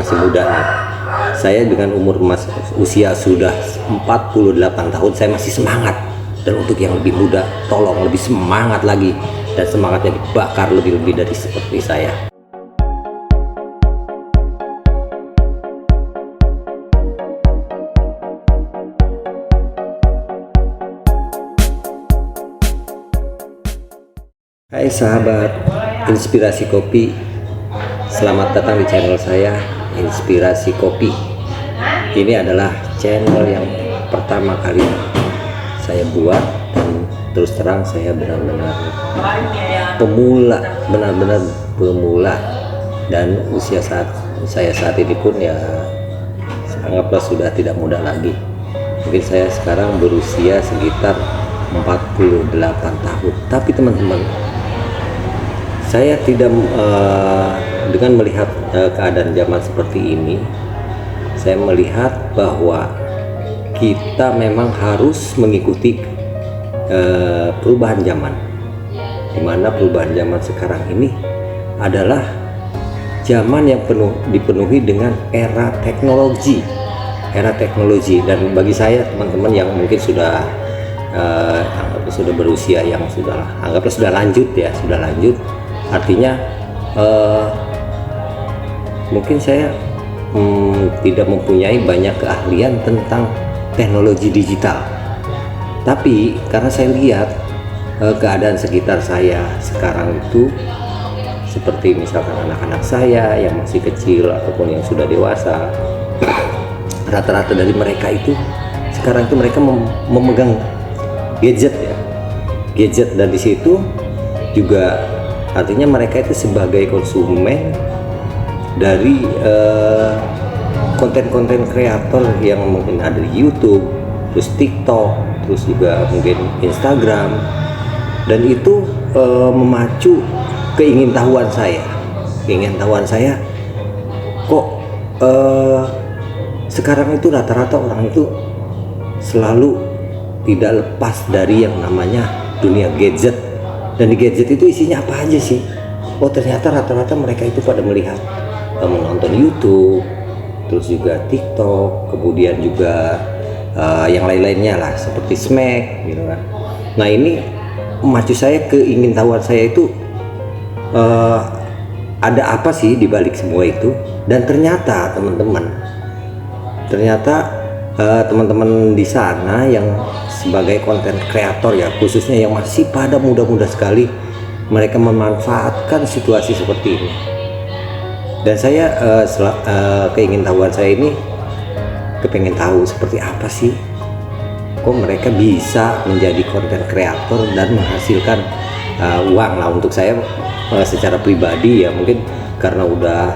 masih muda nih. Saya dengan usia sudah 48 tahun, saya masih semangat. Dan untuk yang lebih muda, tolong lebih semangat lagi, dan semangatnya dibakar lebih-lebih dari seperti saya. Hai sahabat Inspirasi Kopi, selamat datang di channel saya Inspirasi Kopi. Ini adalah channel yang pertama kali saya buat, dan terus terang saya benar-benar pemula, dan usia saya saat ini pun ya anggaplah sudah tidak muda lagi. Mungkin saya sekarang berusia sekitar 48 tahun. Tapi teman-teman, saya tidak dengan melihat keadaan zaman seperti ini, saya melihat bahwa kita memang harus mengikuti perubahan zaman, dimana perubahan zaman sekarang ini adalah zaman yang dipenuhi dengan era teknologi. Dan bagi saya, teman-teman yang mungkin sudah berusia yang anggaplah sudah lanjut, artinya mungkin saya tidak mempunyai banyak keahlian tentang teknologi digital, tapi karena saya lihat keadaan sekitar saya sekarang itu, seperti misalkan anak-anak saya yang masih kecil ataupun yang sudah dewasa, rata-rata dari mereka itu sekarang itu mereka memegang gadget, dan di situ juga artinya mereka itu sebagai konsumen dari konten-konten kreator yang mungkin ada di YouTube, terus TikTok, terus juga mungkin Instagram, dan itu memacu keingintahuan saya kok sekarang itu rata-rata orang itu selalu tidak lepas dari yang namanya dunia gadget. Dan di gadget itu isinya apa aja sih? Oh, ternyata rata-rata mereka itu pada melihat menonton YouTube, terus juga TikTok, kemudian juga yang lain-lainnya lah seperti Smack gitu kan. Nah, ini memacu saya, keingintahuan saya itu ada apa sih di balik semua itu? Dan ternyata teman-teman di sana yang sebagai konten kreator ya, khususnya yang masih pada muda-muda sekali, mereka memanfaatkan situasi seperti ini. Dan saya keingintahuan saya ini kepengen tahu seperti apa sih kok mereka bisa menjadi konten kreator dan menghasilkan uang lah. Untuk saya secara pribadi ya, mungkin karena udah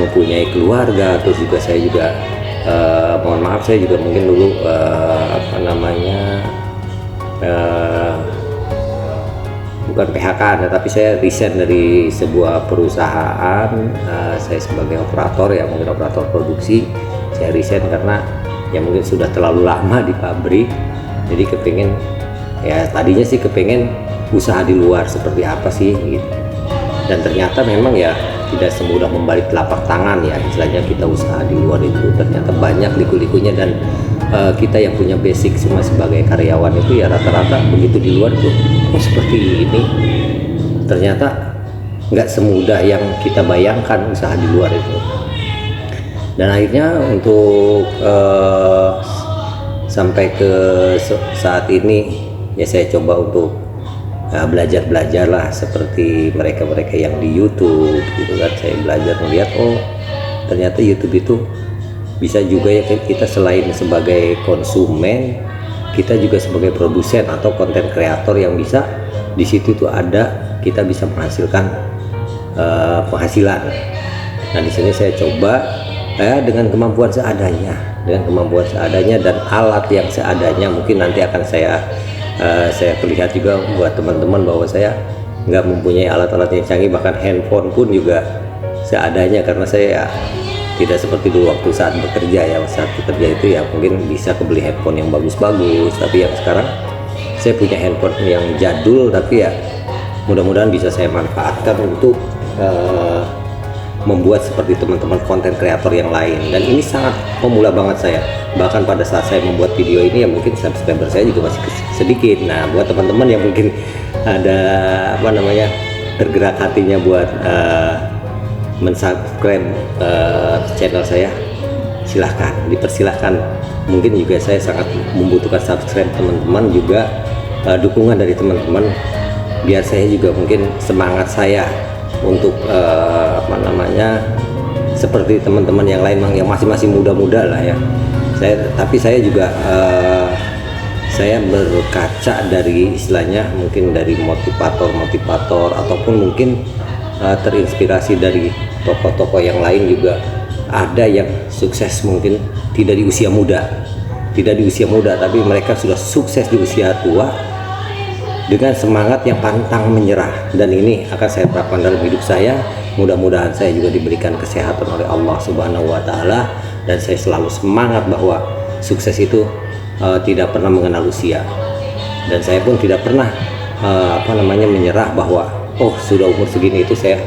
mempunyai keluarga, terus juga saya juga mohon maaf, saya juga mungkin dulu bukan PHK, tapi saya resign dari sebuah perusahaan. Saya sebagai operator ya, mungkin operator produksi, saya resign karena ya mungkin sudah terlalu lama di pabrik. Jadi kepingin ya, tadinya sih kepingin usaha di luar seperti apa sih gitu. Dan ternyata memang ya tidak semudah membalik telapak tangan ya, istilahnya kita usaha di luar itu ternyata banyak liku-likunya. Dan kita yang punya basic semua sebagai karyawan itu ya rata-rata begitu di luar tuh seperti ini, ternyata nggak semudah yang kita bayangkan usaha di luar itu. Dan akhirnya untuk sampai ke saat ini ya, saya coba untuk belajar lah seperti mereka yang di YouTube gitu kan. Saya belajar melihat, oh ternyata YouTube itu bisa juga ya, kita selain sebagai konsumen, kita juga sebagai produsen atau konten kreator yang bisa di situ tuh ada, kita bisa menghasilkan penghasilan. Nah, di sini saya coba dengan kemampuan seadanya dan alat yang seadanya. Mungkin nanti akan saya perlihat juga buat teman-teman bahwa saya nggak mempunyai alat-alat yang canggih, bahkan handphone pun juga seadanya, karena saya tidak seperti dulu waktu saat bekerja ya. Saat bekerja itu ya mungkin bisa kebeli handphone yang bagus-bagus, tapi yang sekarang saya punya handphone yang jadul, tapi ya mudah-mudahan bisa saya manfaatkan untuk membuat seperti teman-teman konten kreator yang lain, dan ini sangat pemula banget saya. Bahkan pada saat saya membuat video ini ya mungkin subscriber saya juga masih sedikit. Nah, buat teman-teman yang mungkin ada tergerak hatinya buat mensubscribe channel saya, silahkan, dipersilahkan. Mungkin juga saya sangat membutuhkan subscribe teman-teman, juga dukungan dari teman-teman, biar saya juga mungkin semangat saya untuk seperti teman-teman yang lain yang masih muda-muda lah ya. Tapi saya juga saya berkaca dari istilahnya mungkin dari motivator ataupun mungkin terinspirasi dari tokoh-tokoh yang lain juga. Ada yang sukses mungkin tidak di usia muda, tapi mereka sudah sukses di usia tua dengan semangat yang pantang menyerah, dan ini akan saya terapkan dalam hidup saya. Mudah-mudahan saya juga diberikan kesehatan oleh Allah Subhanahu wa Ta'ala, dan saya selalu semangat bahwa sukses itu tidak pernah mengenal usia, dan saya pun tidak pernah menyerah bahwa sudah umur segini itu saya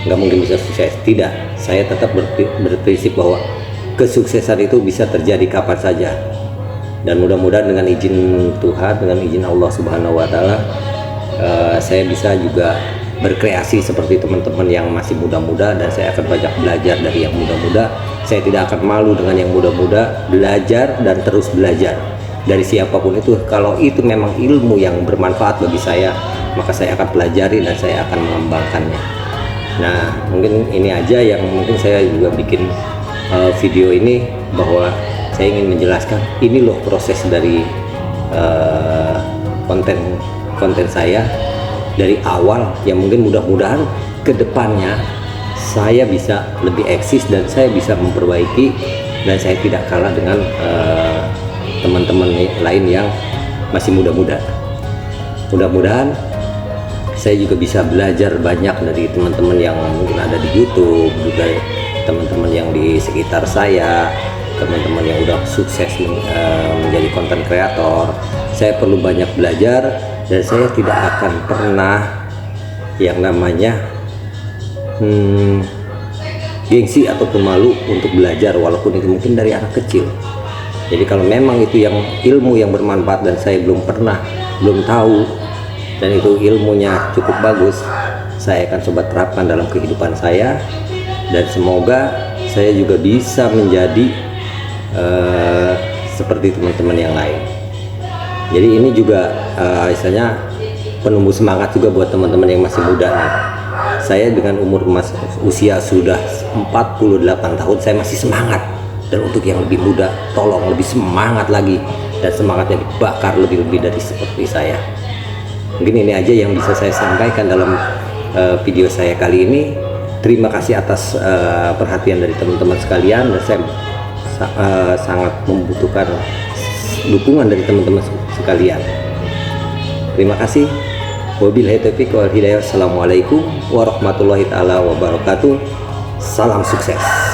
nggak mungkin bisa sukses. Tidak, saya tetap berprinsip bahwa kesuksesan itu bisa terjadi kapan saja. Dan mudah-mudahan dengan izin Tuhan, dengan izin Allah Subhanahu wa Ta'ala, saya bisa juga berkreasi seperti teman-teman yang masih muda-muda, dan saya akan banyak belajar dari yang muda-muda. Saya tidak akan malu dengan yang muda-muda, belajar dan terus belajar dari siapapun itu. Kalau itu memang ilmu yang bermanfaat bagi saya, maka saya akan pelajari dan saya akan mengembangkannya. Nah, mungkin ini aja yang mungkin saya juga bikin video ini, bahwa saya ingin menjelaskan ini loh proses dari konten saya dari awal, yang mungkin mudah-mudahan ke depannya saya bisa lebih eksis dan saya bisa memperbaiki, dan saya tidak kalah dengan teman-teman lain yang masih muda-muda. Mudah-mudahan saya juga bisa belajar banyak dari teman-teman yang mungkin ada di YouTube, juga teman-teman yang di sekitar saya, teman-teman yang udah sukses menjadi konten kreator. Saya perlu banyak belajar, dan saya tidak akan pernah yang namanya gengsi ataupun malu untuk belajar, walaupun itu mungkin dari anak kecil. Jadi kalau memang itu yang ilmu yang bermanfaat dan saya belum tahu, dan itu ilmunya cukup bagus, saya akan coba terapkan dalam kehidupan saya, dan semoga saya juga bisa menjadi seperti teman-teman yang lain. Jadi ini juga istilahnya penumbuh semangat juga buat teman-teman yang masih muda nih. Saya dengan usia sudah 48 tahun, saya masih semangat. Dan untuk yang lebih muda, tolong lebih semangat lagi, dan semangatnya dibakar lebih-lebih dari seperti saya. Mungkin ini aja yang bisa saya sampaikan dalam video saya kali ini. Terima kasih atas perhatian dari teman-teman sekalian, dan saya sangat membutuhkan dukungan dari teman-teman sekalian. Terima kasih. Wabillahi taufiq wal hidayah. Assalamualaikum warahmatullahi taala wabarakatuh. Salam sukses.